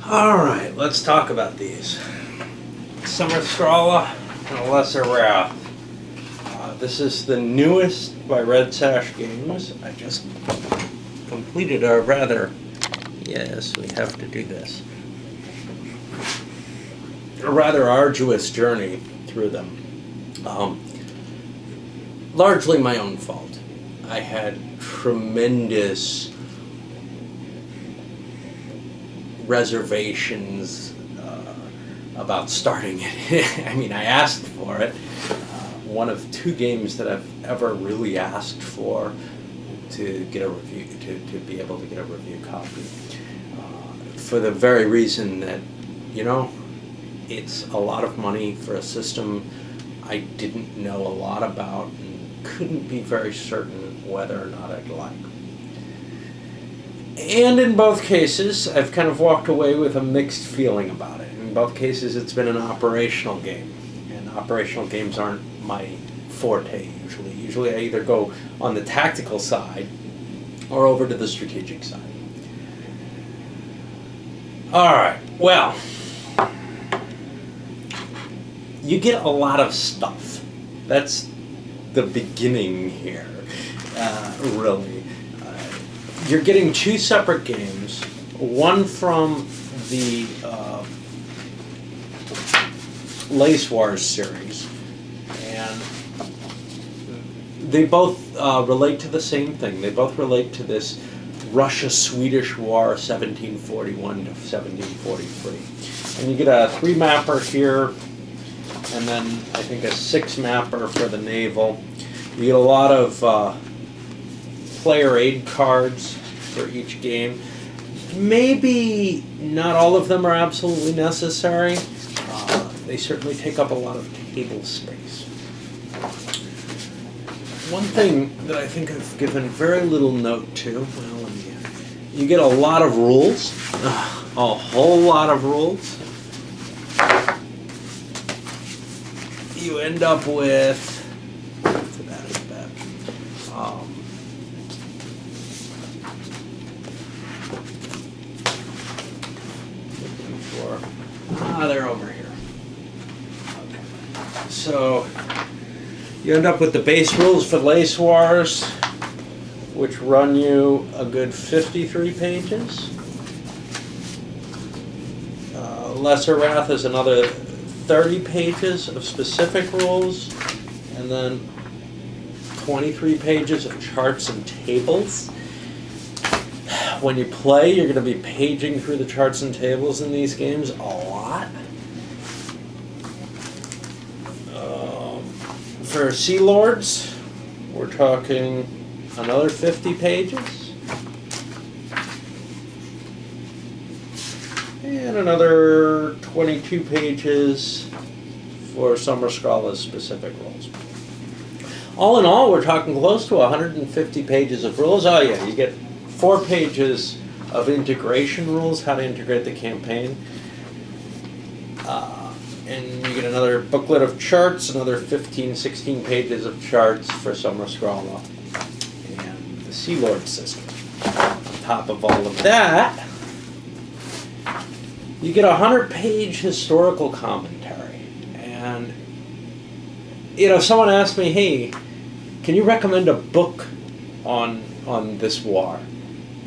Alright, let's talk about these. Sommar Skrala and Lesser Wrath. This is the newest by Red Sash Games. I just completed a yes, we have to do this, a rather arduous journey through them. Largely my own fault. I had tremendous reservations about starting it. I mean, I asked for it. One of two games that I've ever really asked for to get a review, to be able to get a review copy. For the very reason that, it's a lot of money for a system I didn't know a lot about and couldn't be very certain whether or not I'd like. And in both cases, I've kind of walked away with a mixed feeling about it. In both cases, it's been an operational game, and operational games aren't my forte usually. Usually I either go on the tactical side or over to the strategic side. Alright, well, you get a lot of stuff. That's the beginning here, really. You're getting two separate games, one from the Lace Wars series, and they both relate to the same thing. They both relate to this Russia-Swedish War, 1741 to 1743. And you get a 3-mapper here, and then I think a 6-mapper for the Naval. You get a lot of player aid cards for each game. Maybe not all of them are absolutely necessary. They certainly take up a lot of table space. One thing that I think I've given very little note to, you get a lot of rules, a whole lot of rules. You end up with, they're over here. Okay. So you end up with the base rules for Lace Wars, which run you a good 53 pages. Lesser Wrath is another 30 pages of specific rules, and then 23 pages of charts and tables. When you play, you're going to be paging through the charts and tables in these games a lot. For Sea Lords, we're talking another 50 pages. And another 22 pages for Sommar Skrala's specific rules. All in all, we're talking close to 150 pages of rules. Oh yeah, you get 4 pages of integration rules, how to integrate the campaign. And you get another booklet of charts, another 15, 16 pages of charts for Sommar Skrala and the Sea Lord system. On top of all of that, you get a 100-page historical commentary. And, someone asked me, hey, can you recommend a book on this war?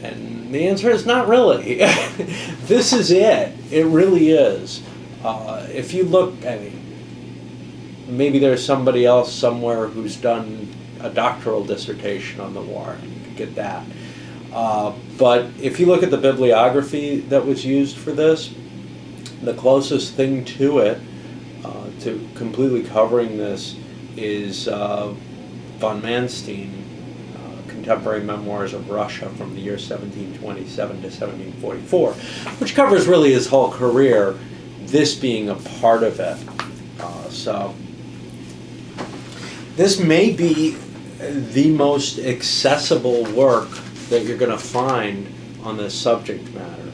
And the answer is not really. This is it. It really is. If you look, maybe there's somebody else somewhere who's done a doctoral dissertation on the war. You could get that. But if you look at the bibliography that was used for this, the closest thing to it, to completely covering this, is von Manstein, Contemporary Memoirs of Russia from the year 1727 to 1744, which covers really his whole career, this being a part of it. So this may be the most accessible work that you're going to find on this subject matter,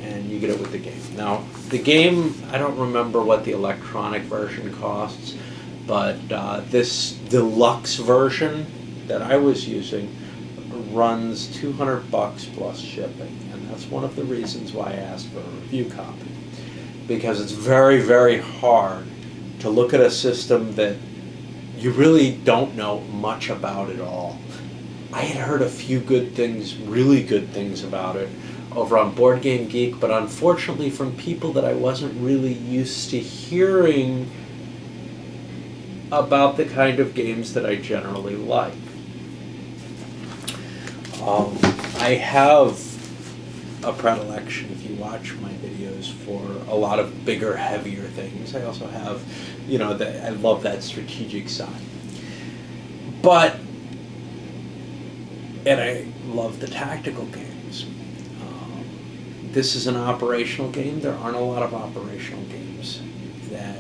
and you get it with the game. Now, the game, I don't remember what the electronic version costs, but this deluxe version that I was using runs $200 plus shipping, and that's one of the reasons why I asked for a review copy. Because it's very, very hard to look at a system that you really don't know much about at all. I had heard a few good things, really good things about it over on Board Game Geek, but unfortunately from people that I wasn't really used to hearing about the kind of games that I generally like. I have a predilection, if you watch my videos, for a lot of bigger, heavier things. I also have, I love that strategic side. And I love the tactical games. This is an operational game. There aren't a lot of operational games that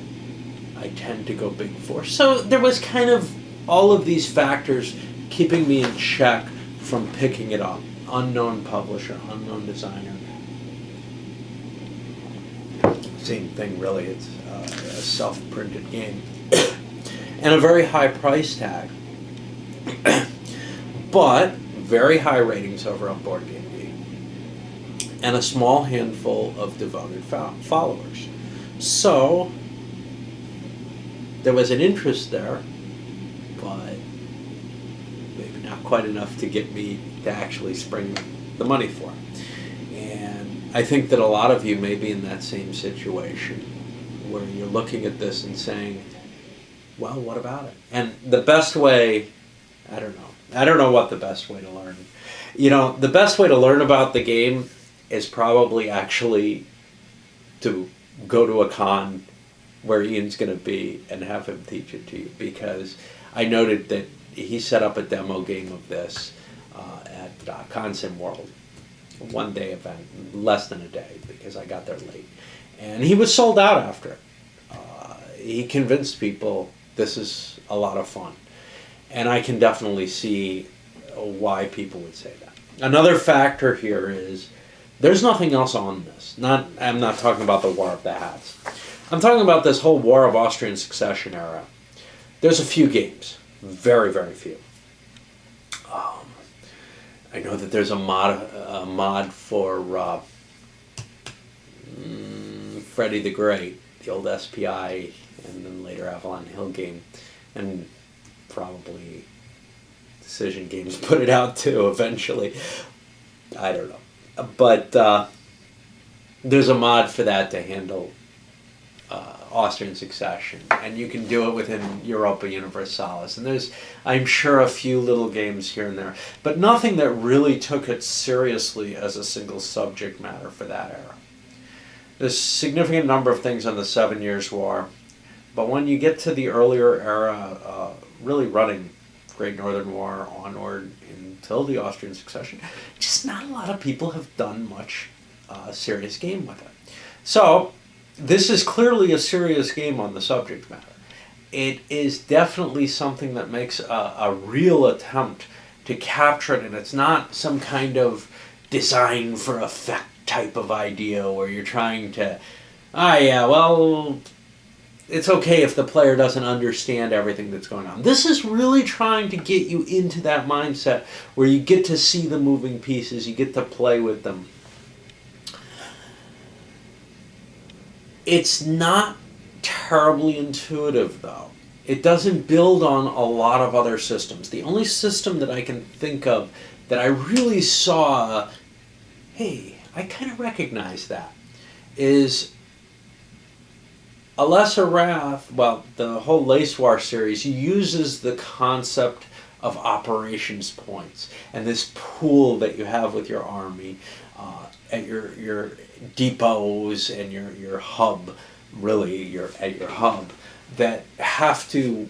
I tend to go big for. So there was kind of all of these factors keeping me in check from picking it up. Unknown publisher, unknown designer. Same thing really, it's a self-printed game. And a very high price tag. But very high ratings over on Board Game Geek. And a small handful of devoted followers. So there was an interest there, but maybe not quite enough to get me to actually spring the money for it. And I think that a lot of you may be in that same situation where you're looking at this and saying, well, what about it? And the best way, I don't know what the best way to learn. The best way to learn about the game is probably actually to go to a con where Ian's going to be and have him teach it to you, because I noted that he set up a demo game of this at Consim World, one-day event, less than a day, because I got there late. And he was sold out after it. He convinced people this is a lot of fun. And I can definitely see why people would say that. Another factor here is there's nothing else on this. I'm not talking about the War of the Hats. I'm talking about this whole War of Austrian Succession era. There's a few games. Very, very few. I know that there's a mod for Freddy the Great, the old SPI, and then later Avalon Hill game, and probably Decision Games put it out too eventually. I don't know. But there's a mod for that to handle Austrian Succession, and you can do it within Europa Universalis. And there's, I'm sure, a few little games here and there, but nothing that really took it seriously as a single subject matter for that era. There's a significant number of things on the 7 Years' War, but when you get to the earlier era, really running Great Northern War onward until the Austrian Succession, just not a lot of people have done much serious game with it. So this is clearly a serious game on the subject matter. It is definitely something that makes a real attempt to capture it, and it's not some kind of design for effect type of idea where you're trying to, it's okay if the player doesn't understand everything that's going on. This is really trying to get you into that mindset where you get to see the moving pieces, you get to play with them. It's not terribly intuitive, though. It doesn't build on a lot of other systems. The only system that I can think of that I really saw, hey, I kind of recognize that, is A Lesser Wrath. Well, the whole Lace War series uses the concept of operations points and this pool that you have with your army at your depots and your hub, really, at your hub, that have to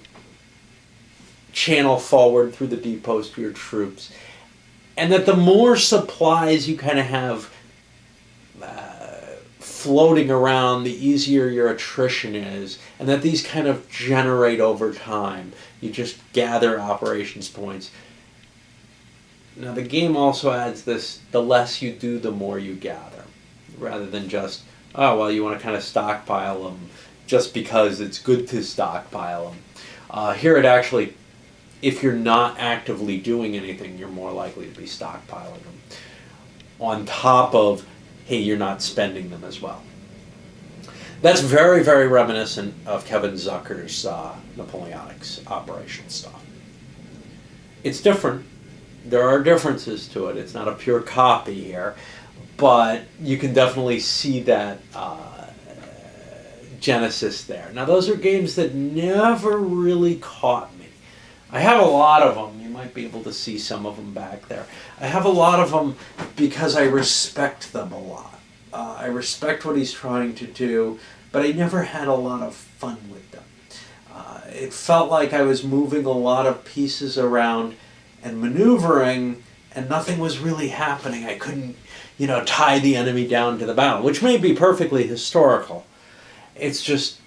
channel forward through the depots to your troops, and that the more supplies you kind of have floating around, the easier your attrition is, and that these kind of generate over time. You just gather operations points. Now the game also adds this, the less you do, the more you gather, rather than just, oh, well, you want to kind of stockpile them just because it's good to stockpile them. Here it actually if you're not actively doing anything, you're more likely to be stockpiling them. On top of, hey, you're not spending them as well. That's very, very reminiscent of Kevin Zucker's Napoleonics operation stuff. It's different. There are differences to it. It's not a pure copy here, but you can definitely see that genesis there. Now, those are games that never really caught me. I have a lot of them. You might be able to see some of them back there. I have a lot of them because I respect them a lot. I respect what he's trying to do, but I never had a lot of fun with them. It felt like I was moving a lot of pieces around and maneuvering, and nothing was really happening. I couldn't, tie the enemy down to the battle, which may be perfectly historical. It's just,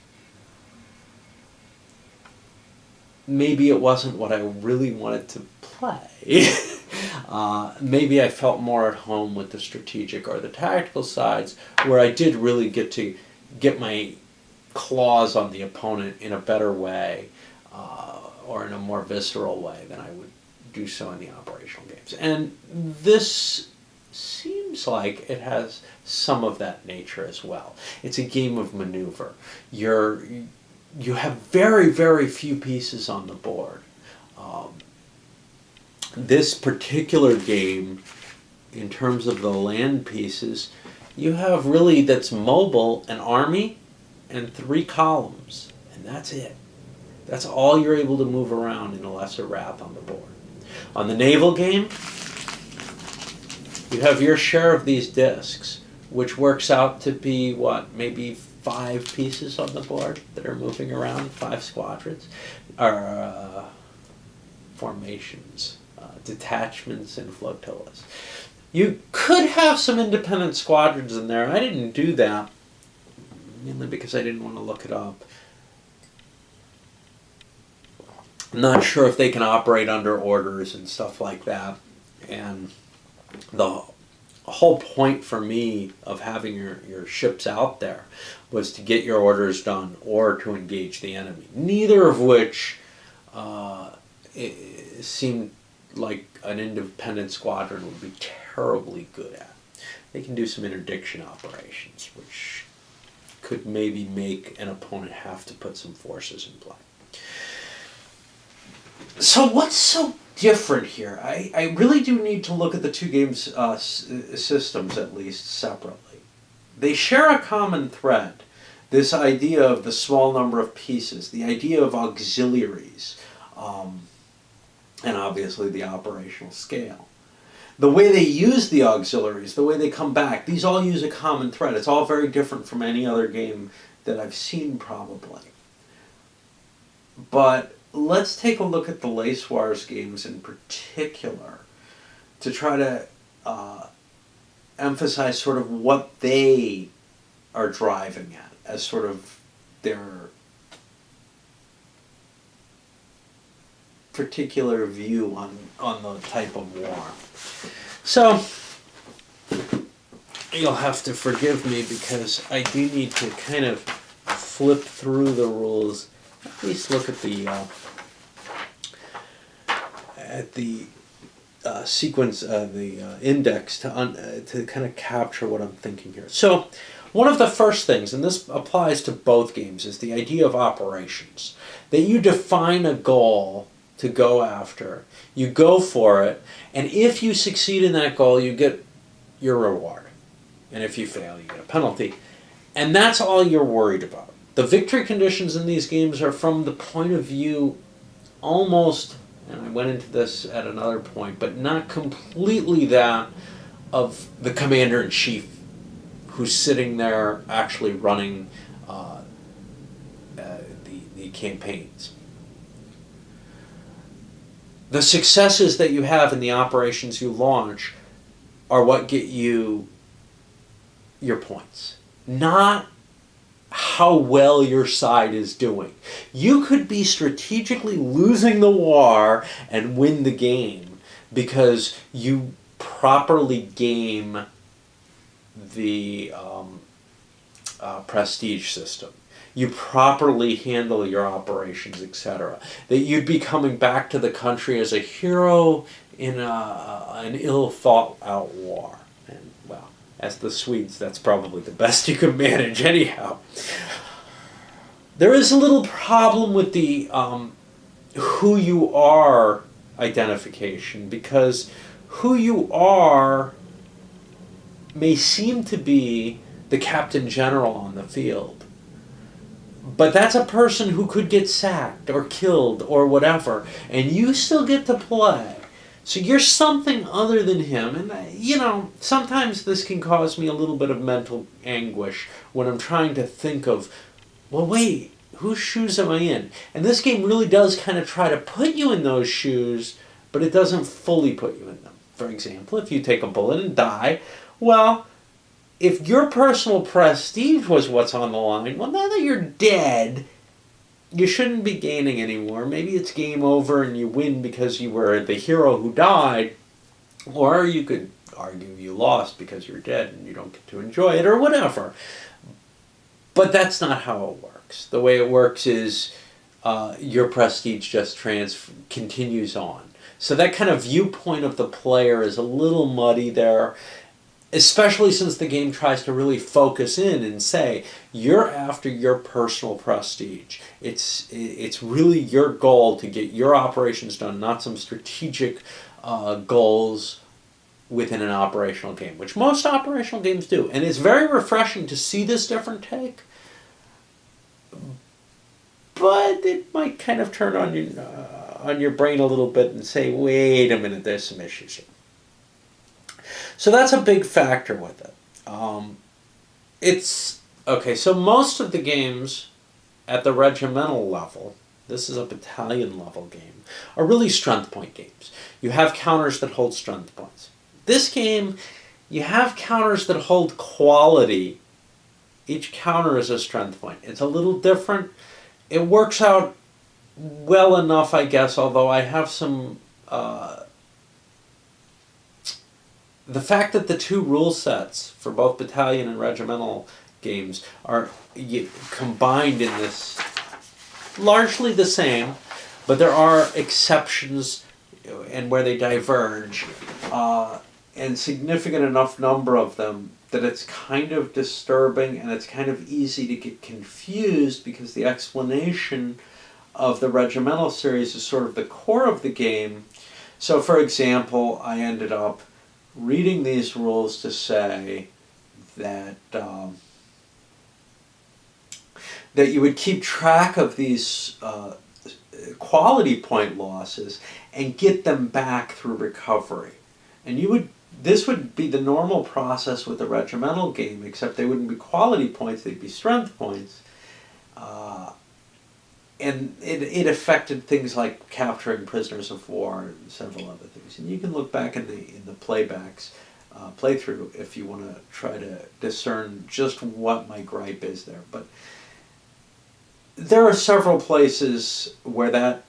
maybe it wasn't what I really wanted to play. Maybe I felt more at home with the strategic or the tactical sides, where I did really get to get my claws on the opponent in a better way, or in a more visceral way than I would do so in the operational games. And this seems like it has some of that nature as well. It's a game of maneuver. You have very, very few pieces on the board. This particular game, in terms of the land pieces, you have really, that's mobile, an army and 3 columns, and that's it. That's all you're able to move around in a Lesser Wrath on the board. On the naval game, you have your share of these discs, which works out to be, maybe 5 pieces on the board that are moving around, 5 squadrons, or formations, detachments, and flotillas. You could have some independent squadrons in there. I didn't do that, mainly because I didn't want to look it up. I'm not sure if they can operate under orders and stuff like that. And the whole point for me of having your ships out there was to get your orders done or to engage the enemy. Neither of which it seemed like an independent squadron would be terribly good at. They can do some interdiction operations, which could maybe make an opponent have to put some forces in play. So what's so different here? I really do need to look at the 2 games systems at least separately. They share a common thread, this idea of the small number of pieces, the idea of auxiliaries, and obviously the operational scale. The way they use the auxiliaries, the way they come back, these all use a common thread. It's all very different from any other game that I've seen probably. But let's take a look at the Lace Wars games in particular to try to emphasize sort of what they are driving at as sort of their particular view on the type of war. So you'll have to forgive me because I do need to kind of flip through the rules. At least look at the sequence, the index to kind of capture what I'm thinking here. So one of the first things, and this applies to both games, is the idea of operations. That you define a goal to go after, you go for it, and if you succeed in that goal, you get your reward. And if you fail, you get a penalty. And that's all you're worried about. The victory conditions in these games are from the point of view almost, and I went into this at another point, but not completely that of the commander-in-chief who's sitting there actually running the campaigns. The successes that you have in the operations you launch are what get you your points, not how well your side is doing. You could be strategically losing the war and win the game because you properly game the prestige system. You properly handle your operations, etc. That you'd be coming back to the country as a hero in an ill-thought-out war. And, well, as the Swedes, that's probably the best you could manage anyhow. There is a little problem with the who you are identification, because who you are may seem to be the captain general on the field. But that's a person who could get sacked or killed or whatever, and you still get to play. So you're something other than him. And, sometimes this can cause me a little bit of mental anguish when I'm trying to think of, well, wait, whose shoes am I in? And this game really does kind of try to put you in those shoes, but it doesn't fully put you in them. For example, if you take a bullet and die, well, if your personal prestige was what's on the line, well, now that you're dead, you shouldn't be gaining anymore. Maybe it's game over and you win because you were the hero who died, or you could argue you lost because you're dead and you don't get to enjoy it, or whatever. But that's not how it works. The way it works is your prestige just continues on. So that kind of viewpoint of the player is a little muddy there, especially since the game tries to really focus in and say, you're after your personal prestige. It's really your goal to get your operations done, not some strategic goals within an operational game, which most operational games do. And it's very refreshing to see this different take, but it might kind of turn on your brain a little bit and say, wait a minute, there's some issues here. So that's a big factor with it. So most of the games at the regimental level, this is a battalion level game, are really strength point games. You have counters that hold strength points. This game, you have counters that hold quality. Each counter is a strength point. It's a little different. It works out well enough, I guess, although I have some... the fact that the two rule sets for both battalion and regimental games are combined in this, largely the same, but there are exceptions and where they diverge, and significant enough number of them that it's kind of disturbing and it's kind of easy to get confused, because the explanation of the regimental series is sort of the core of the game. So, for example, I ended up reading these rules to say that that you would keep track of these quality point losses and get them back through recovery. And this would be the normal process with a regimental game, except they wouldn't be quality points, they'd be strength points. And it affected things like capturing prisoners of war and several other things. And you can look back in the playbacks, playthrough, if you want to try to discern just what my gripe is there. But there are several places where that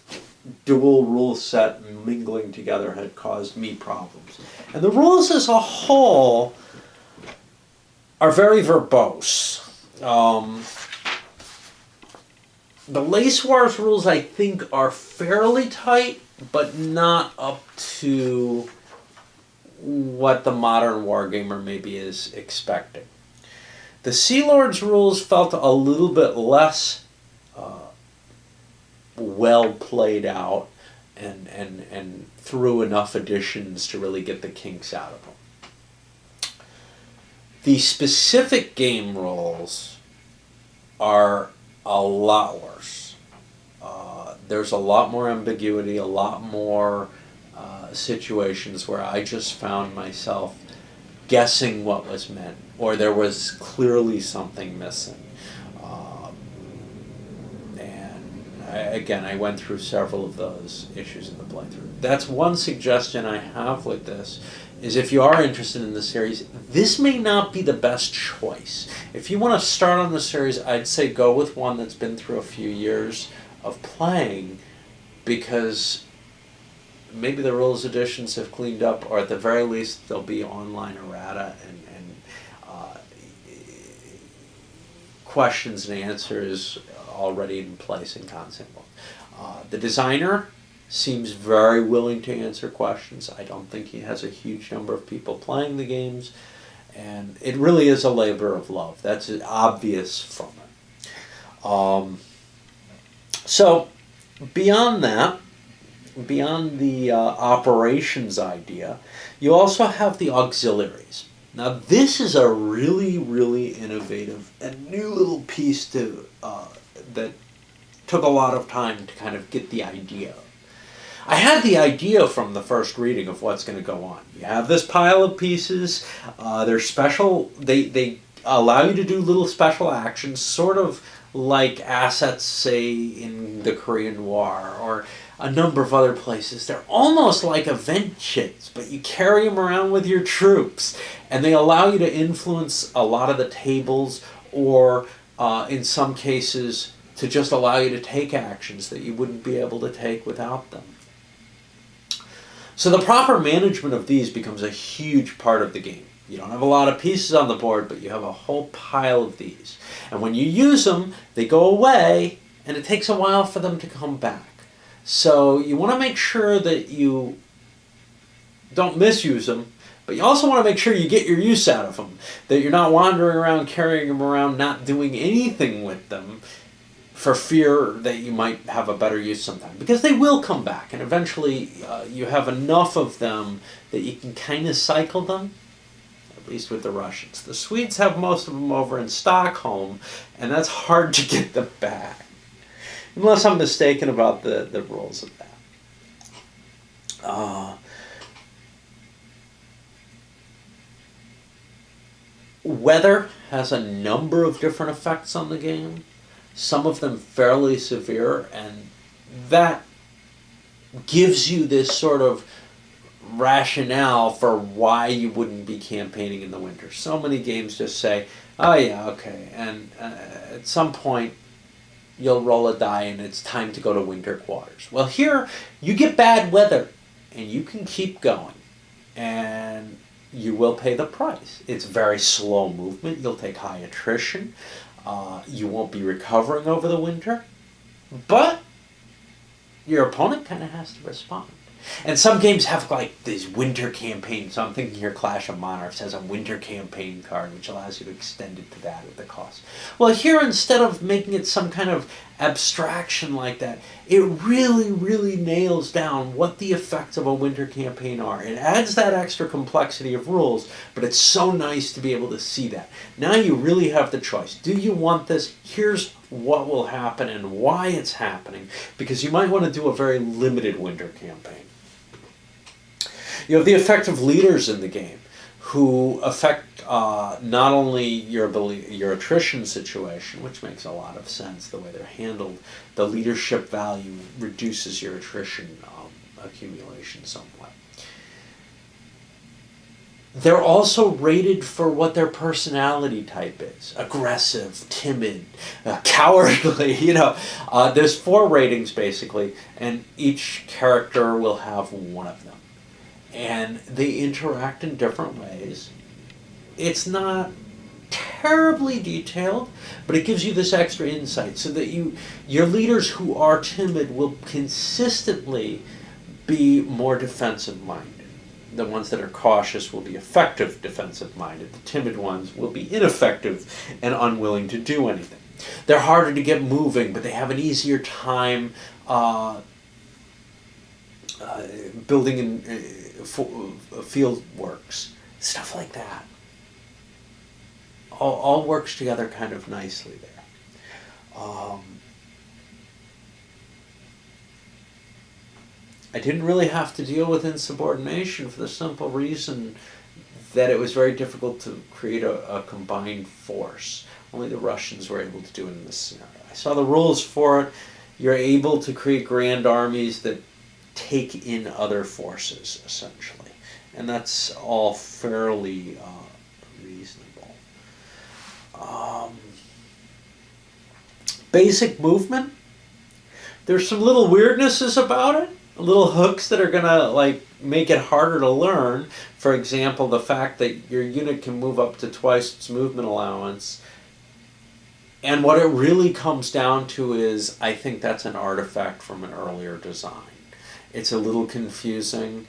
dual rule set mingling together had caused me problems. And the rules as a whole are very verbose. The Lace Wars rules, I think, are fairly tight, but not up to what the modern wargamer maybe is expecting. The Sea Lords rules felt a little bit less well played out and threw enough additions to really get the kinks out of them. The specific game rules are a lot worse. There's a lot more ambiguity, a lot more situations where I just found myself guessing what was meant, or there was clearly something missing. I went through several of those issues in the playthrough. That's one suggestion I have with this, is if you are interested in the series, this may not be the best choice. If you want to start on the series, I'd say go with one that's been through a few years of playing, because maybe the rules editions have cleaned up, or at the very least there'll be online errata, and questions and answers already in place in Constantinople. The designer seems very willing to answer questions. I don't think he has a huge number of people playing the games, and it really is a labor of love. That's obvious from it. So beyond that, beyond the operations idea, you also have the auxiliaries. Now this is a really, really innovative and new little piece that took a lot of time to kind of get the idea. I had the idea from the first reading of what's going to go on. You have this pile of pieces. They're special. They allow you to do little special actions, sort of like assets, say, in the Korean War or a number of other places. They're almost like event chits, but you carry them around with your troops, and they allow you to influence a lot of the tables, or in some cases, to just allow you to take actions that you wouldn't be able to take without them. So the proper management of these becomes a huge part of the game. You don't have a lot of pieces on the board, but you have a whole pile of these. And when you use them, they go away, and it takes a while for them to come back. So you want to make sure that you don't misuse them, but you also want to make sure you get your use out of them, that you're not wandering around carrying them around, not doing anything with them, for fear that you might have a better use sometime. Because they will come back, and eventually you have enough of them that you can kind of cycle them, at least with the Russians. The Swedes have most of them over in Stockholm, and that's hard to get them back. Unless I'm mistaken about the rules of that. Weather has a number of different effects on the game. Some of them fairly severe, and that gives you this sort of rationale for why you wouldn't be campaigning in the winter. So many games just say, oh yeah, okay, and at some point you'll roll a die and it's time to go to winter quarters. Well, here you get bad weather and you can keep going, and you will pay the price. It's very slow movement. You'll take high attrition. You won't be recovering over the winter, but your opponent kind of has to respond. And some games have like these winter campaigns. So I'm thinking here Clash of Monarchs has a winter campaign card, which allows you to extend it to that at the cost. Well, here, instead of making it some kind of abstraction like that, it really, really nails down what the effects of a winter campaign are. It adds that extra complexity of rules, but it's so nice to be able to see that. Now you really have the choice. Do you want this? Here's what will happen and why it's happening, because you might want to do a very limited winter campaign. You have the effective leaders in the game who affect not only your attrition situation, which makes a lot of sense the way they're handled. The leadership value reduces your attrition accumulation somewhat. They're also rated for what their personality type is. Aggressive, timid, cowardly, There's 4 ratings basically, and each character will have one of them. And they interact in different ways. It's not terribly detailed, but it gives you this extra insight so that your leaders who are timid will consistently be more defensive-minded. The ones that are cautious will be effective defensive-minded. The timid ones will be ineffective and unwilling to do anything. They're harder to get moving, but they have an easier time building in field works, stuff like that. All works together kind of nicely there. I didn't really have to deal with insubordination for the simple reason that it was very difficult to create a combined force. Only the Russians were able to do it in this scenario. I saw the rules for it. You're able to create grand armies that take in other forces, essentially. And that's all fairly reasonable. Basic movement. There's some little weirdnesses about it. Little hooks that are going to make it harder to learn. For example, the fact that your unit can move up to twice its movement allowance And what it really comes down to is, I think that's an artifact from an earlier design. It's a little confusing.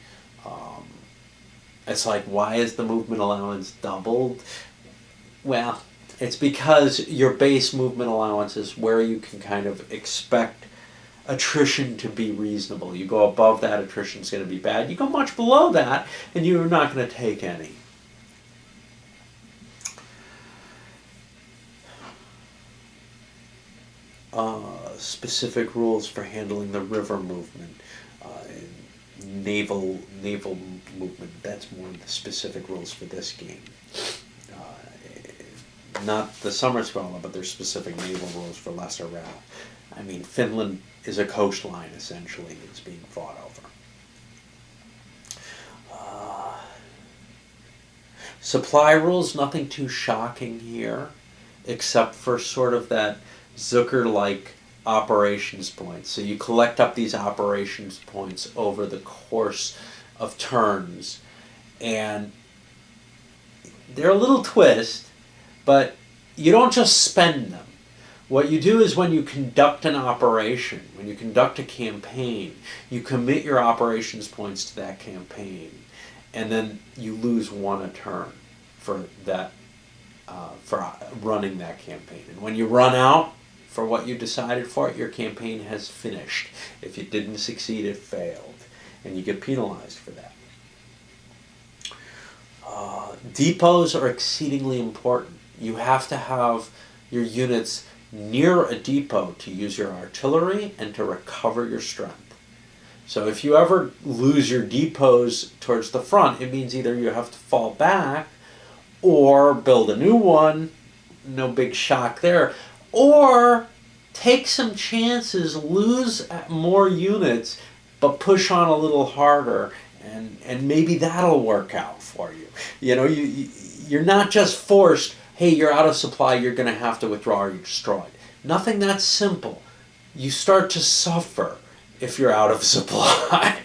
It's like, why is the movement allowance doubled? Well, it's because your base movement allowance is where you can kind of expect attrition to be reasonable. You go above that, attrition is going to be bad. You go much below that, and you're not going to take any. Specific rules for handling the river movement. Naval movement, that's more of the specific rules for this game. Not the Sommar Skrala, but there's specific naval rules for lesser rail. I mean, Finland is a coastline, essentially, that's being fought over. Supply rules, nothing too shocking here, except for sort of that Zucker-like operations points. So you collect up these operations points over the course of turns, and they're a little twist, but you don't just spend them. What you do is, when you conduct an operation, when you conduct a campaign, you commit your operations points to that campaign, and then you lose one a turn for that, for running that campaign. And when you run out for what you decided for it, your campaign has finished. If you didn't succeed, it failed, and you get penalized for that. Depots are exceedingly important. You have to have your units near a depot to use your artillery and to recover your strength. So if you ever lose your depots towards the front, it means either you have to fall back or build a new one, no big shock there, or take some chances, lose more units, but push on a little harder, and maybe that'll work out for you. You know, you're not just forced, hey, you're out of supply, you're going to have to withdraw or you're destroyed. Nothing that simple. You start to suffer if you're out of supply.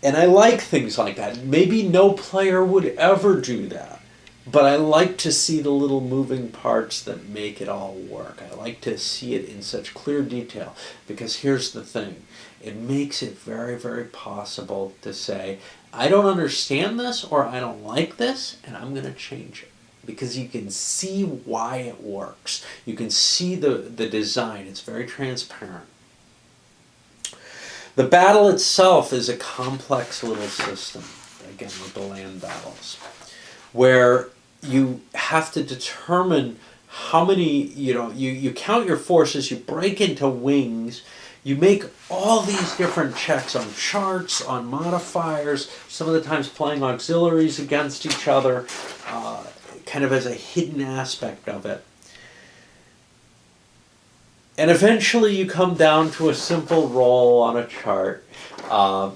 And I like things like that. Maybe no player would ever do that, but I like to see the little moving parts that make it all work. I like to see it in such clear detail, because here's the thing. It makes it very, very possible to say, I don't understand this, or I don't like this, and I'm going to change it. Because you can see why it works. You can see the design. It's very transparent. The battle itself is a complex little system, again, with the land battles, where you have to determine how many, you count your forces, you break into wings, you make all these different checks on charts, on modifiers, some of the times playing auxiliaries against each other, kind of as a hidden aspect of it. And eventually you come down to a simple roll on a chart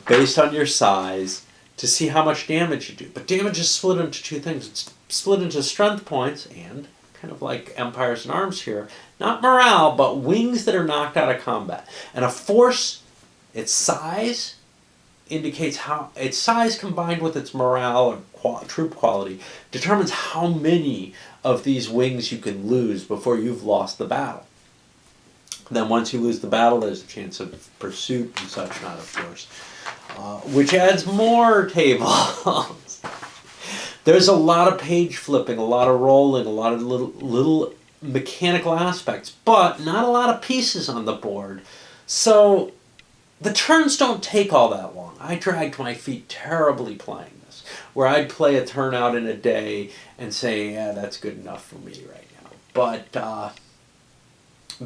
based on your size to see how much damage you do. But damage is split into two things. It's split into strength points and, kind of like Empires and Arms here, not morale, but wings that are knocked out of combat. And a force, its size, indicates how its size combined with its morale or troop quality determines how many of these wings you can lose before you've lost the battle. Then once you lose the battle, there's a chance of pursuit and such not, of course, which adds more tables. There's a lot of page flipping, a lot of rolling, a lot of little mechanical aspects, but not a lot of pieces on the board. So the turns don't take all that long. I dragged my feet terribly playing this, where I'd play a turn out in a day and say, yeah, that's good enough for me right now. But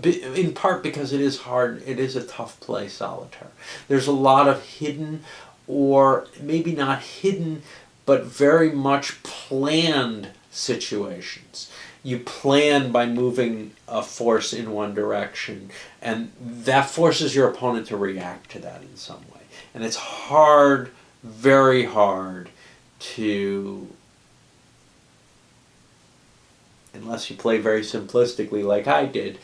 in part because it is hard, it is a tough play, solitaire. There's a lot of hidden, or maybe not hidden, but very much planned situations. You plan by moving a force in one direction, and that forces your opponent to react to that in some way. And it's hard, very hard to, unless you play very simplistically like I did,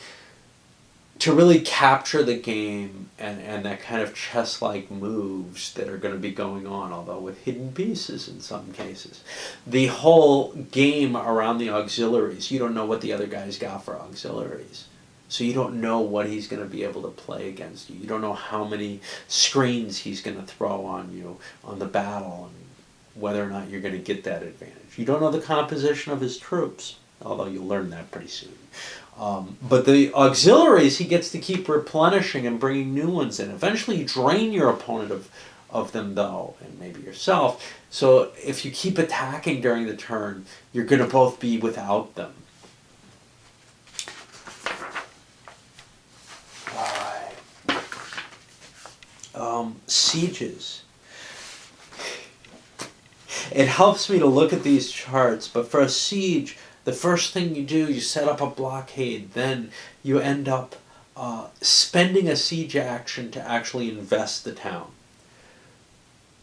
to really capture the game and that kind of chess-like moves that are going to be going on, although with hidden pieces in some cases. The whole game around the auxiliaries, you don't know what the other guy's got for auxiliaries. So you don't know what he's going to be able to play against you. You don't know how many screens he's going to throw on you on the battle and whether or not you're going to get that advantage. You don't know the composition of his troops, although you'll learn that pretty soon. But the auxiliaries, he gets to keep replenishing and bringing new ones in. Eventually you drain your opponent of them, though, and maybe yourself. So if you keep attacking during the turn, you're going to both be without them. Sieges. It helps me to look at these charts, but for a siege, the first thing you do, you set up a blockade, then you end up spending a siege action to actually invest the town.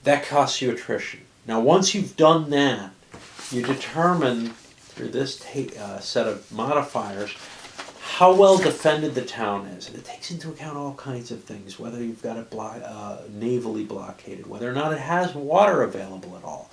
That costs you attrition. Now once you've done that, you determine through this set of modifiers how well defended the town is. And it takes into account all kinds of things, whether you've got it navally blockaded, whether or not it has water available at all,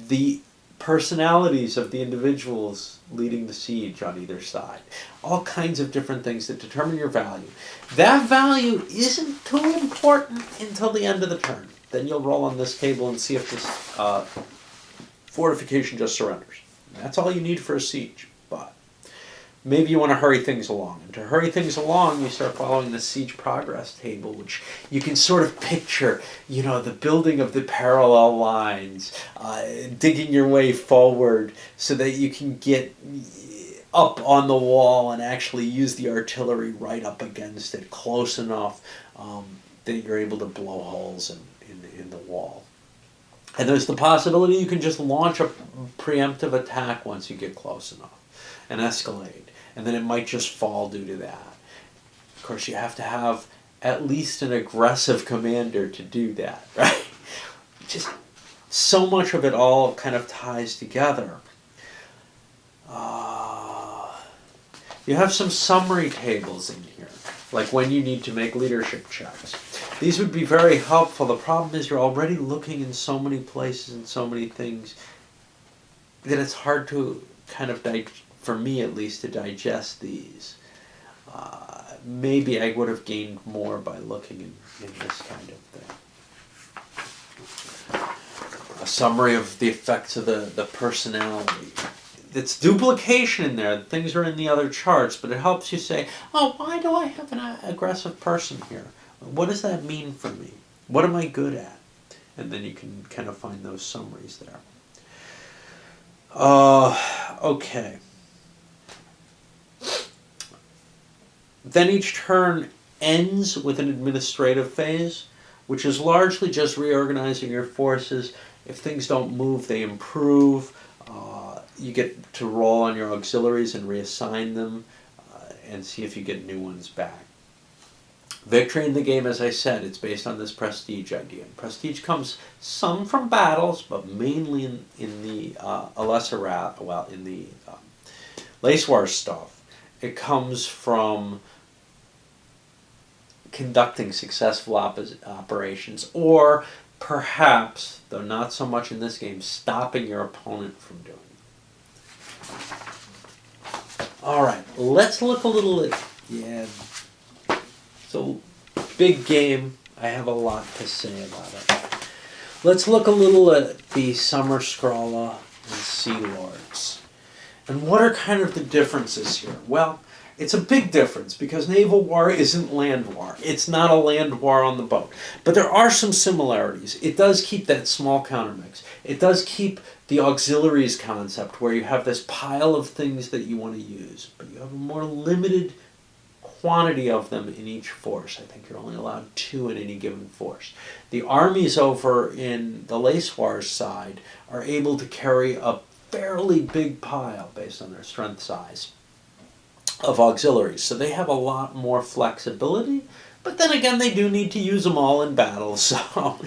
the personalities of the individuals leading the siege on either side. All kinds of different things that determine your value. That value isn't too important until the end of the turn. Then you'll roll on this table and see if this fortification just surrenders. And that's all you need for a siege. But maybe you want to hurry things along. And to hurry things along, you start following the siege progress table, which you can sort of picture, you know, the building of the parallel lines, digging your way forward so that you can get up on the wall and actually use the artillery right up against it, close enough that you're able to blow holes in the wall. And there's the possibility you can just launch a preemptive attack once you get close enough and escalate. And then it might just fall due to that. Of course, you have to have at least an aggressive commander to do that, right? Just so much of it all kind of ties together. You have some summary tables in here, like when you need to make leadership checks. These would be very helpful. The problem is you're already looking in so many places and so many things that it's hard to kind of, for me at least, to digest these. Maybe I would have gained more by looking in this kind of thing. A summary of the effects of the personality. It's duplication in there. Things are in the other charts, but it helps you say, oh, why do I have an aggressive person here? What does that mean for me? What am I good at? And then you can kind of find those summaries there. Okay. Then each turn ends with an administrative phase, which is largely just reorganizing your forces. If things don't move, they improve. You get to roll on your auxiliaries and reassign them and see if you get new ones back. Victory in the game, as I said, it's based on this prestige idea. Prestige comes some from battles, but mainly in the Lace Wars stuff. It comes from conducting successful operations, or perhaps, though not so much in this game, stopping your opponent from doing it. All right, let's look a little at, so big game. I have a lot to say about it. Let's look a little at the Sommar, Skrala, and Sea Lords. And what are kind of the differences here? Well, it's a big difference because naval war isn't land war. It's not a land war on the boat. But there are some similarities. It does keep that small countermix. It does keep the auxiliaries concept where you have this pile of things that you want to use, but you have a more limited quantity of them in each force. I think you're only allowed 2 in any given force. The armies over in the Lace Wars side are able to carry a fairly big pile based on their strength size of auxiliaries. So they have a lot more flexibility, but then again they do need to use them all in battle. So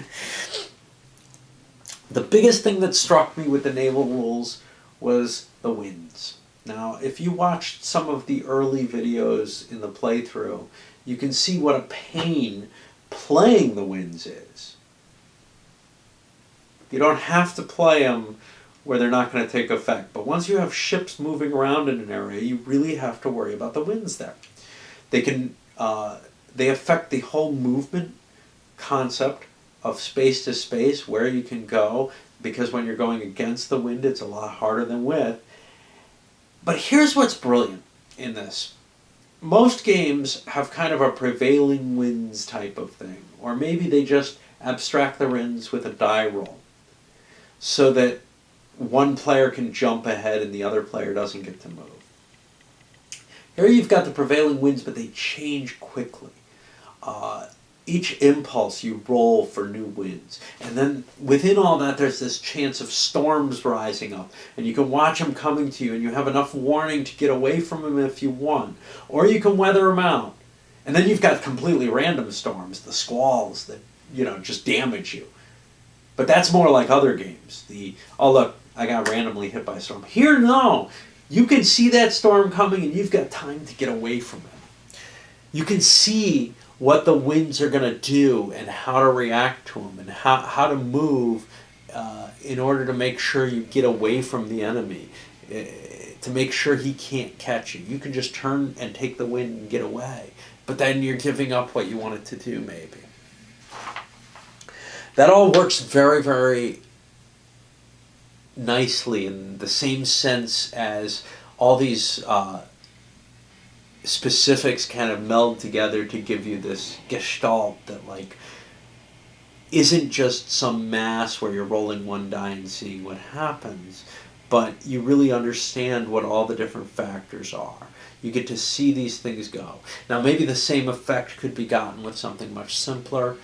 the biggest thing that struck me with the naval rules was the winds. Now, if you watched some of the early videos in the playthrough, you can see what a pain playing the winds is. You don't have to play them where they're not going to take effect. But once you have ships moving around in an area, you really have to worry about the winds there. They affect the whole movement concept of space to space, where you can go, because when you're going against the wind, it's a lot harder than with. But here's what's brilliant in this. Most games have kind of a prevailing winds type of thing, or maybe they just abstract the winds with a die roll, so that one player can jump ahead and the other player doesn't get to move. Here you've got the prevailing winds, but they change quickly. Each impulse you roll for new winds. And then within all that, there's this chance of storms rising up. And you can watch them coming to you, and you have enough warning to get away from them if you want. Or you can weather them out. And then you've got completely random storms, the squalls that, just damage you. But that's more like other games. Oh look, I got randomly hit by a storm. Here, no. You can see that storm coming, and you've got time to get away from it. You can see what the winds are going to do and how to react to them and how to move in order to make sure you get away from the enemy, to make sure he can't catch you. You can just turn and take the wind and get away, but then you're giving up what you wanted to do, maybe. That all works very, very nicely in the same sense as all these specifics kind of meld together to give you this gestalt that isn't just some mass where you're rolling one die and seeing what happens, but you really understand what all the different factors are. You get to see these things go. Now maybe the same effect could be gotten with something much simpler,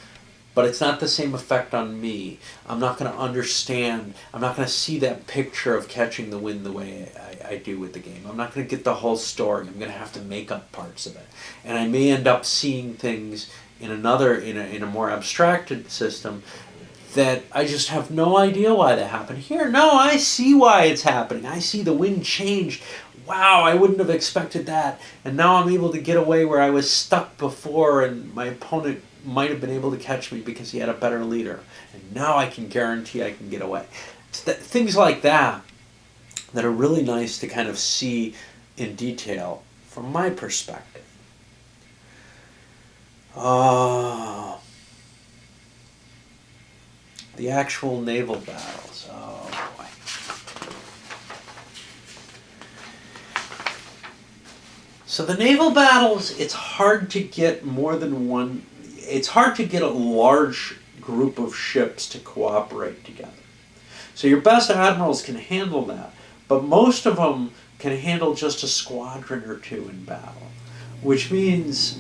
but it's not the same effect on me. I'm not going to understand. I'm not going to see that picture of catching the wind the way I do with the game. I'm not going to get the whole story. I'm going to have to make up parts of it. And I may end up seeing things in a more abstracted system that I just have no idea why that happened. Here, no, I see why it's happening. I see the wind changed. Wow, I wouldn't have expected that. And now I'm able to get away where I was stuck before, and my opponent might have been able to catch me because he had a better leader. And now I can guarantee I can get away. Things like that are really nice to kind of see in detail from my perspective. The actual naval battles. Oh boy. So the naval battles, it's hard to get more than one. It's hard to get a large group of ships to cooperate together. So your best admirals can handle that, but most of them can handle just a squadron or two in battle, which means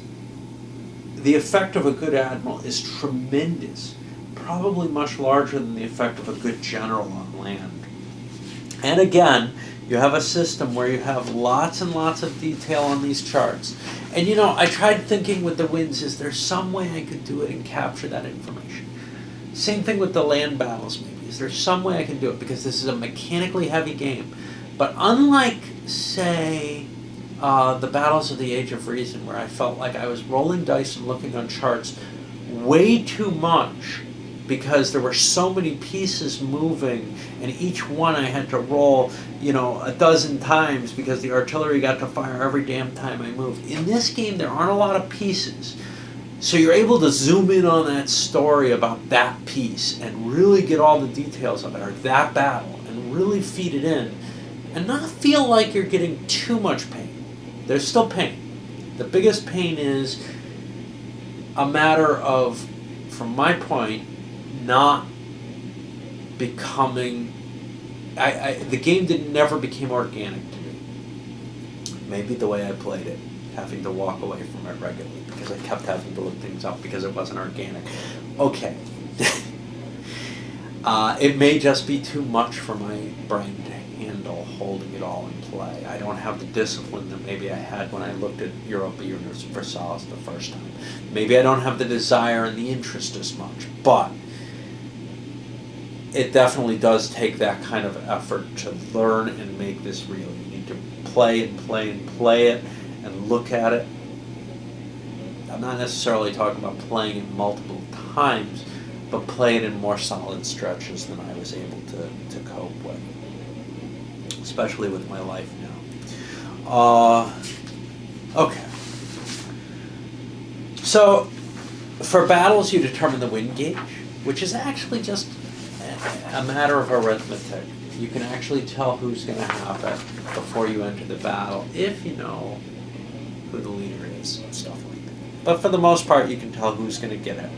the effect of a good admiral is tremendous, probably much larger than the effect of a good general on land. And again, you have a system where you have lots and lots of detail on these charts. And I tried thinking with the winds, is there some way I could do it and capture that information? Same thing with the land battles, maybe. Is there some way I can do it? Because this is a mechanically heavy game. But unlike, say, the battles of the Age of Reason, where I felt like I was rolling dice and looking on charts way too much, because there were so many pieces moving, and each one I had to roll, a dozen times because the artillery got to fire every damn time I moved. In this game, there aren't a lot of pieces. So you're able to zoom in on that story about that piece and really get all the details of it, or that battle, and really feed it in, and not feel like you're getting too much pain. There's still pain. The biggest pain is a matter of, from my point, not becoming. The game never became organic to me. Maybe the way I played it, having to walk away from it regularly because I kept having to look things up because it wasn't organic. Okay. It may just be too much for my brain to handle holding it all in play. I don't have the discipline that maybe I had when I looked at Europa Universalis the first time. Maybe I don't have the desire and the interest as much, but it definitely does take that kind of effort to learn and make this real. You need to play and play and play it and look at it. I'm not necessarily talking about playing it multiple times, but play it in more solid stretches than I was able to cope with, especially with my life now. Okay. So, for battles, you determine the win gauge, which is actually just a matter of arithmetic. You can actually tell who's going to have it before you enter the battle, if you know who the leader is and stuff like that. But for the most part, you can tell who's going to get it.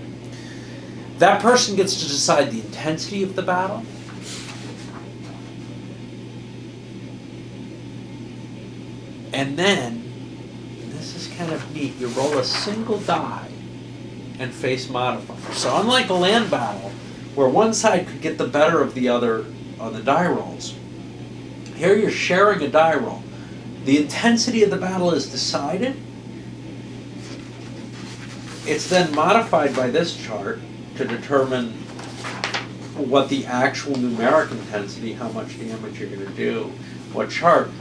That person gets to decide the intensity of the battle. And then, this is kind of neat, you roll a single die and face modifier. So unlike a land battle, where one side could get the better of the other on the die rolls, here you're sharing a die roll. The intensity of the battle is decided. It's then modified by this chart to determine what the actual numeric intensity, how much damage you're going to do, what chart.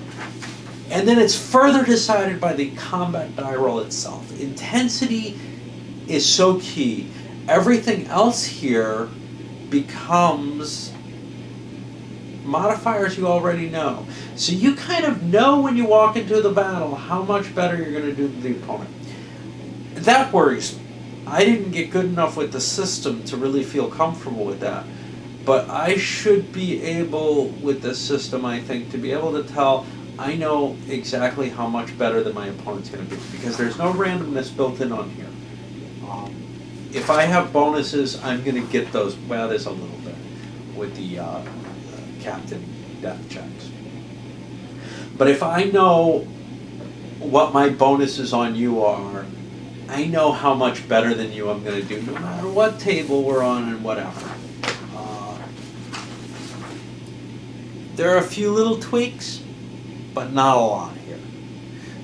And then it's further decided by the combat die roll itself. Intensity is so key. Everything else here becomes modifiers you already know. So you kind of know when you walk into the battle how much better you're going to do than the opponent. That worries me. I didn't get good enough with the system to really feel comfortable with that. But I should be able, with this system, I think, to be able to tell I know exactly how much better than my opponent's going to be, because there's no randomness built in on here. If I have bonuses, I'm going to get those. Well, there's a little bit with the captain death checks. But if I know what my bonuses on you are, I know how much better than you I'm going to do, no matter what table we're on and whatever. There are a few little tweaks, but not a lot here.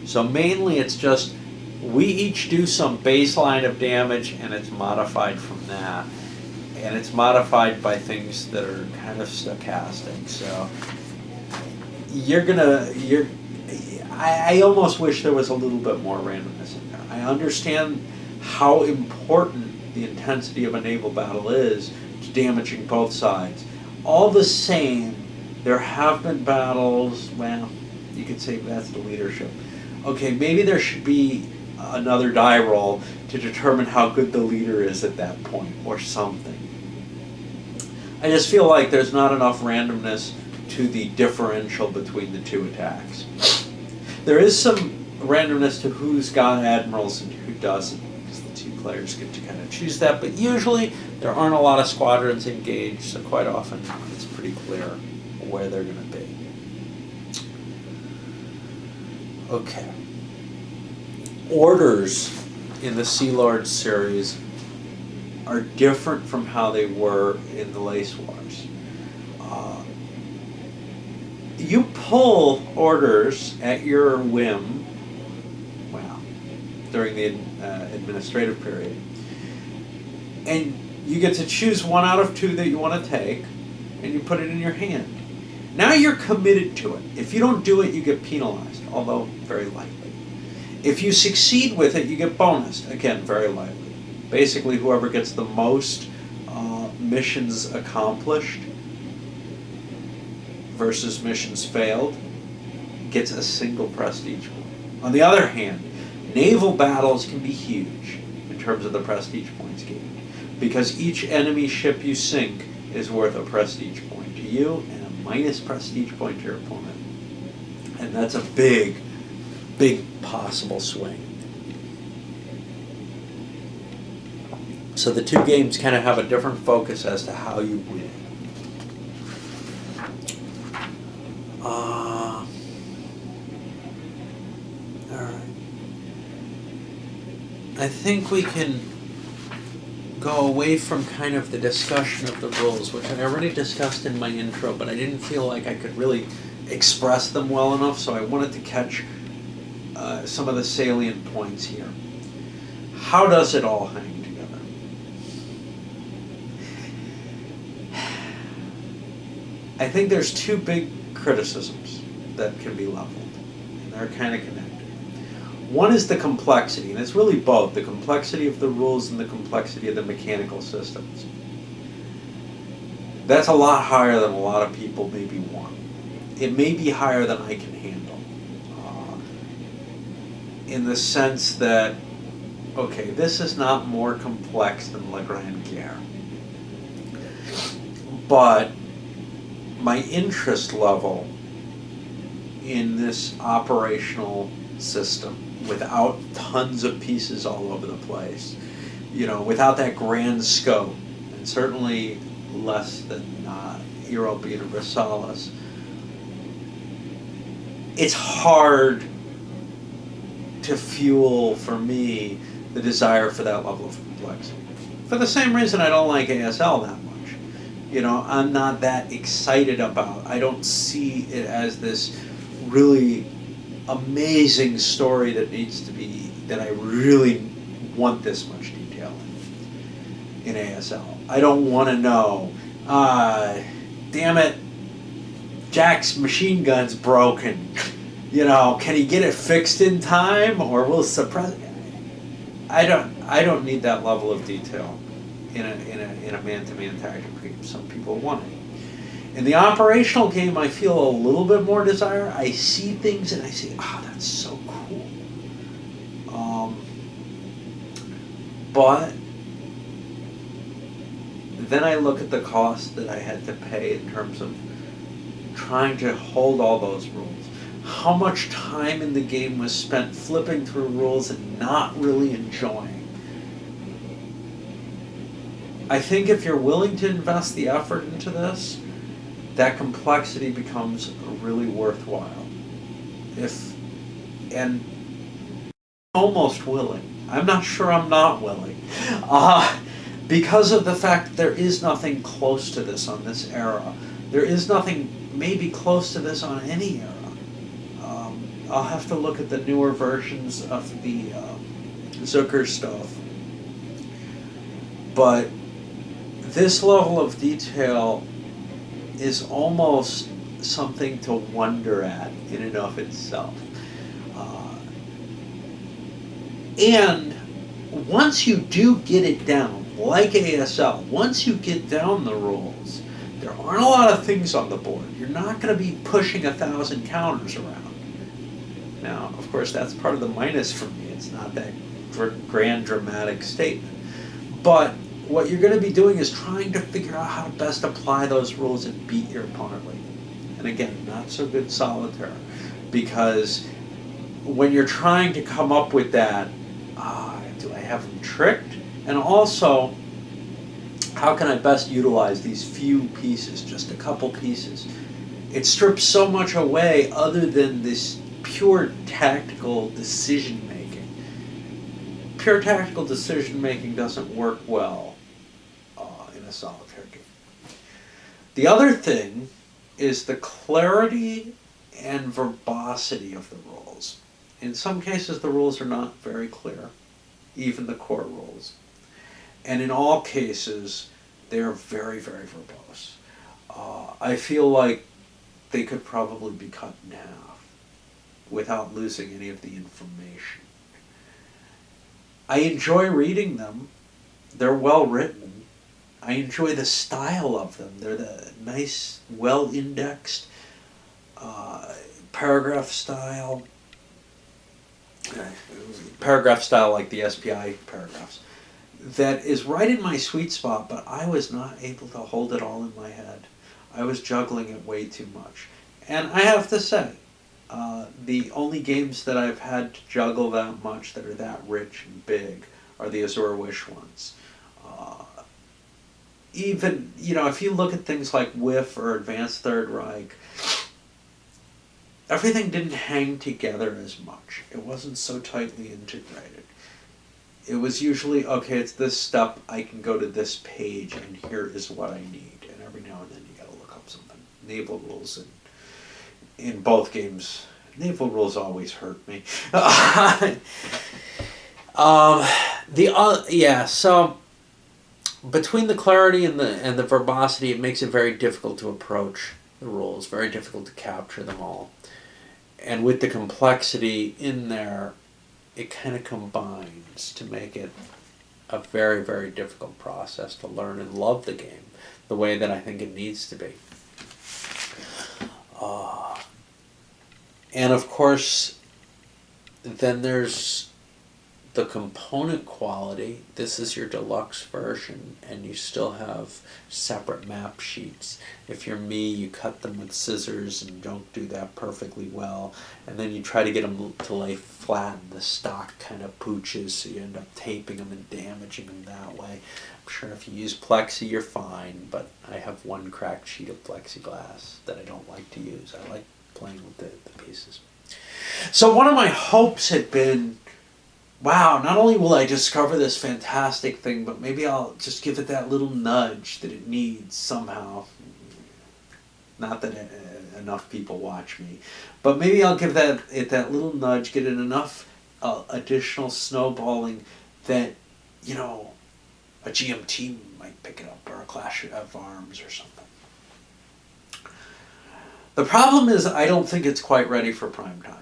So mainly it's just we each do some baseline of damage and it's modified from that. And it's modified by things that are kind of stochastic. So I almost wish there was a little bit more randomness in there. I understand how important the intensity of a naval battle is to damaging both sides. All the same, there have been battles, well, you could say that's the leadership. Okay, maybe there should be another die roll to determine how good the leader is at that point, or something. I just feel like there's not enough randomness to the differential between the two attacks. There is some randomness to who's got admirals and who doesn't, because the two players get to kind of choose that, but usually there aren't a lot of squadrons engaged, so quite often it's pretty clear where they're going to be. Okay. Orders in the Sea Lord series are different from how they were in the Lace Wars. You pull orders at your whim, well, during the administrative period, and you get to choose one out of two that you want to take, and you put it in your hand. Now you're committed to it. If you don't do it, you get penalized, although very lightly. If you succeed with it, you get bonused, again, very lightly. Basically, whoever gets the most missions accomplished versus missions failed gets a single prestige point. On the other hand, naval battles can be huge in terms of the prestige points gained, because each enemy ship you sink is worth a prestige point to you and a minus prestige point to your opponent. And that's a big, big possible swing. So the two games kind of have a different focus as to how you win. Alright. I think we can go away from kind of the discussion of the rules, which I already discussed in my intro, but I didn't feel like I could really express them well enough, so I wanted to catch some of the salient points here. How does it all hang together? I think there's two big criticisms that can be leveled, and they're kind of connected. One is the complexity, and it's really both, the complexity of the rules and the complexity of the mechanical systems. That's a lot higher than a lot of people maybe want. It may be higher than I can handle, in the sense that, okay, this is not more complex than La Grande Guerre, but my interest level in this operational system, without tons of pieces all over the place, without that grand scope, and certainly less than Europa Universalis, it's hard to fuel, for me, the desire for that level of complexity. For the same reason I don't like ASL that much. I'm not that excited about. I don't see it as this really amazing story that I really want this much detail in ASL. I don't want to know, damn it, Jack's machine gun's broken. Can he get it fixed in time, or will suppress it? I don't need that level of detail in a man-to-man tactical game. Some people want it. In the operational game, I feel a little bit more desire. I see things and I say, that's so cool. But then I look at the cost that I had to pay in terms of trying to hold all those rules. How much time in the game was spent flipping through rules and not really enjoying. I think if you're willing to invest the effort into this, that complexity becomes really worthwhile. And almost willing. I'm not sure I'm not willing. Because of the fact that there is nothing close to this on this era. There is nothing maybe close to this on any era. I'll have to look at the newer versions of the Zucker stuff. But this level of detail is almost something to wonder at in and of itself. And once you do get it down, like ASL, once you get down the rules, there aren't a lot of things on the board. You're not going to be pushing 1,000 counters around. Now, of course, that's part of the minus for me. It's not that grand dramatic statement. But what you're going to be doing is trying to figure out how to best apply those rules and beat your opponent with them. And again, not so good solitaire, because when you're trying to come up with that, do I have them tricked? And also, how can I best utilize these few pieces, just a couple pieces? It strips so much away other than this pure tactical decision making. Pure tactical decision making doesn't work well in a solitaire game. The other thing is the clarity and verbosity of the rules. In some cases, the rules are not very clear, even the core rules. And in all cases, they are very, very verbose. I feel like they could probably be cut in half without losing any of the information. I enjoy reading them. They're well written. I enjoy the style of them. They're the nice, well-indexed paragraph style. Paragraph style like the SPI paragraphs. That is right in my sweet spot, but I was not able to hold it all in my head. I was juggling it way too much. And I have to say, the only games that I've had to juggle that much that are that rich and big are the Azure Wish ones. Even, if you look at things like WIF or Advanced Third Reich, everything didn't hang together as much. It wasn't so tightly integrated. It was usually, okay, it's this step, I can go to this page, and here is what I need. And every now and then you gotta look up something. Naval rules in both games. Naval rules always hurt me. So between the clarity and the verbosity, it makes it very difficult to approach the rules, very difficult to capture them all. And with the complexity in there, it kind of combines to make it a very, very difficult process to learn and love the game the way that I think it needs to be. And of course, then there's the component quality. This is your deluxe version, and you still have separate map sheets. If you're me, you cut them with scissors and don't do that perfectly well, and then you try to get them to lay flat, and the stock kind of pooches, so you end up taping them and damaging them that way. I'm sure if you use plexi, you're fine, but I have one cracked sheet of plexiglass that I don't like to use. I like playing with the pieces. So one of my hopes had been, wow, not only will I discover this fantastic thing, but maybe I'll just give it that little nudge that it needs somehow. Not that enough people watch me, but maybe I'll give it that little nudge, get it enough additional snowballing that, you know, a GMT might pick it up, or a Clash of Arms or something. The problem is I don't think it's quite ready for prime time.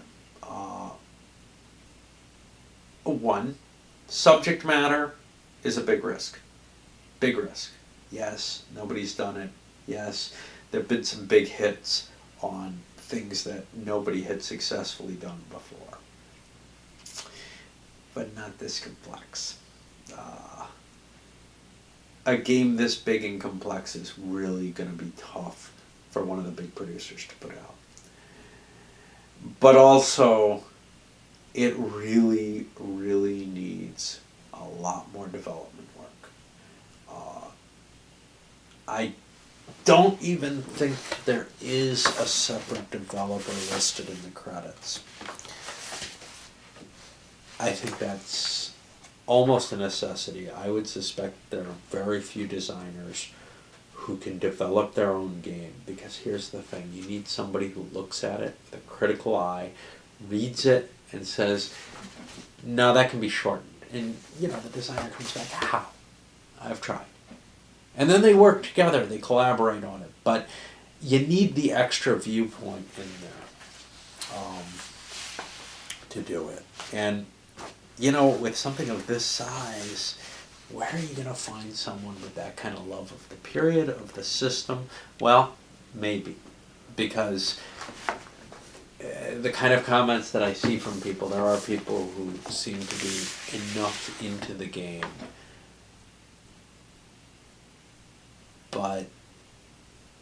One, subject matter is a big risk. Big risk. Yes, nobody's done it. Yes, there have been some big hits on things that nobody had successfully done before. But not this complex. A game this big and complex is really going to be tough for one of the big producers to put out. But also, it really, really needs a lot more development work. I don't even think there is a separate developer listed in the credits. I think that's almost a necessity. I would suspect there are very few designers who can develop their own game, because here's the thing, you need somebody who looks at it with a critical eye, reads it, and says, no, that can be shortened. And, you know, the designer comes back, how? I've tried. And then they work together, they collaborate on it. But you need the extra viewpoint in there to do it. And, you know, with something of this size, where are you going to find someone with that kind of love of the period, of the system? Well, maybe. Because the kind of comments that I see from people, there are people who seem to be enough into the game, but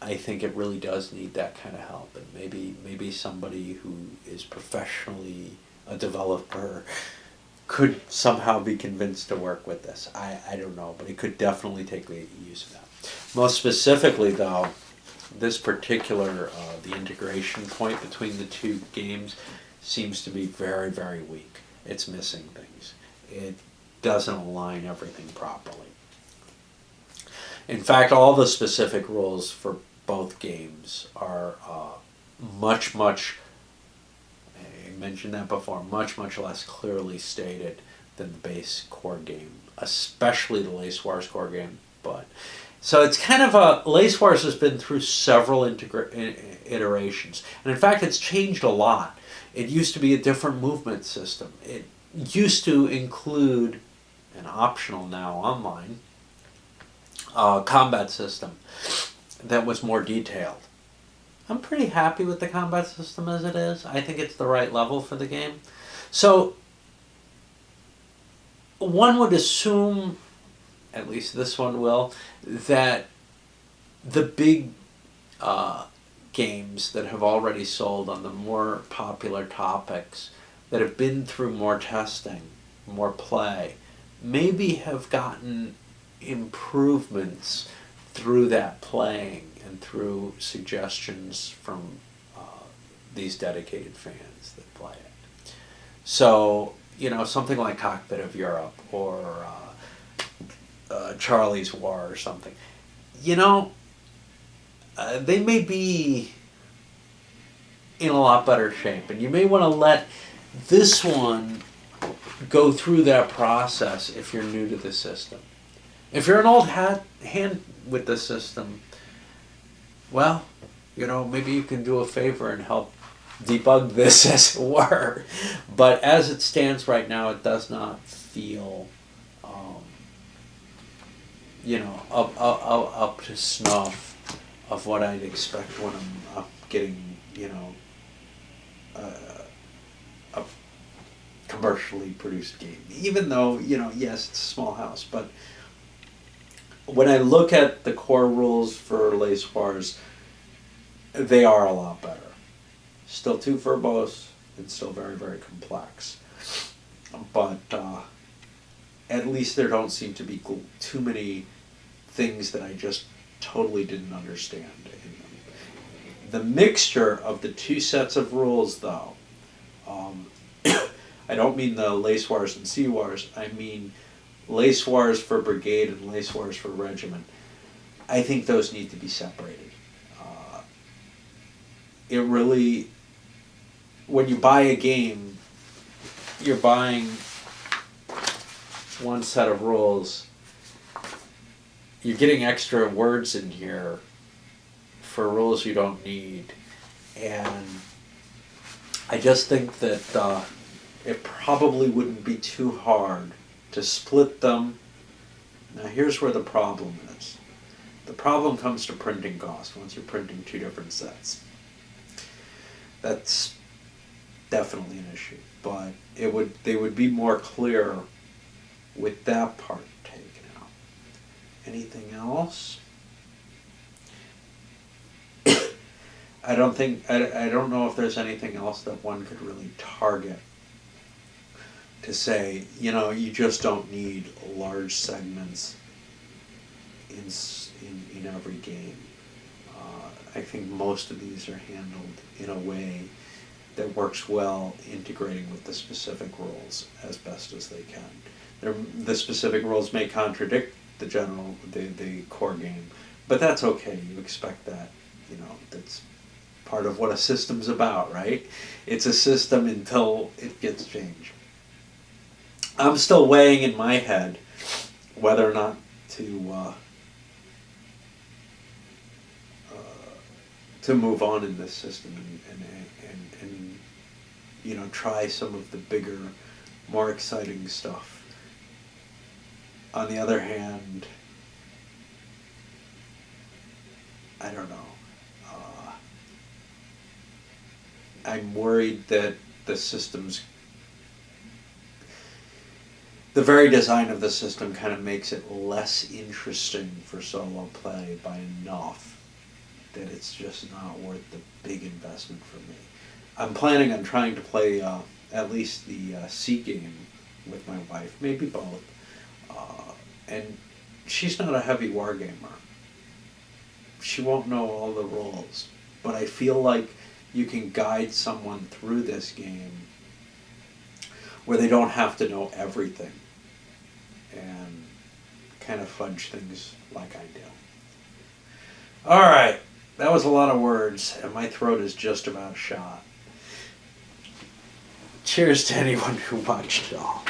I think it really does need that kind of help. And maybe somebody who is professionally a developer could somehow be convinced to work with this. I don't know, but it could definitely take the use of that. Most specifically, though, this particular, the integration point between the two games seems to be very, very weak. It's missing things. It doesn't align everything properly. In fact, all the specific rules for both games are much, I mentioned that before, much less clearly stated than the base core game, especially the Lace Wars core game. But so it's kind of Lace Wars has been through several iterations, and in fact it's changed a lot. It used to be a different movement system. It used to include an optional now online combat system that was more detailed. I'm pretty happy with the combat system as it is. I think it's the right level for the game. So one would assume, at least this one will, that the big games that have already sold on the more popular topics, that have been through more testing, more play, maybe have gotten improvements through that playing and through suggestions from these dedicated fans that play it. So, you know, something like Cockpit of Europe or Charlie's War or something, you know, they may be in a lot better shape, and you may want to let this one go through that process if you're new to the system. If you're an old hand with the system, well, maybe you can do a favor and help debug this, as it were. But as it stands right now, it does not feel, up to snuff of what I'd expect when I'm getting, a commercially produced game. Even though, yes, it's a small house, but when I look at the core rules for Les Wars, they are a lot better. Still too verbose and still very, very complex. But at least there don't seem to be too many things that I just totally didn't understand in them. The mixture of the two sets of rules, though, I don't mean the Les Wars and Sea Wars, I mean Les Wars for Brigade and Les Wars for Regiment. I think those need to be separated. It really, when you buy a game, you're buying one set of rules. You're getting extra words in here for rules you don't need. And I just think that it probably wouldn't be too hard to split them. Now here's where the problem is. The problem comes to printing cost once you're printing two different sets. That's definitely an issue, but they would be more clear with that part taken out. Anything else? I don't know if there's anything else that one could really target to say, you just don't need large segments in every game. I think most of these are handled in a way that works well integrating with the specific rules as best as they can. The specific rules may contradict the core game, but that's okay. You expect that. That's part of what a system's about, right? It's a system until it gets changed. I'm still weighing in my head whether or not to move on in this system and try some of the bigger, more exciting stuff. On the other hand, I don't know. I'm worried that the very design of the system kind of makes it less interesting for solo play by enough that it's just not worth the big investment for me. I'm planning on trying to play at least the C game with my wife, maybe both. And she's not a heavy wargamer. She won't know all the rules, but I feel like you can guide someone through this game where they don't have to know everything and kind of fudge things like I do. All right, that was a lot of words, and my throat is just about shot. Cheers to anyone who watched it all.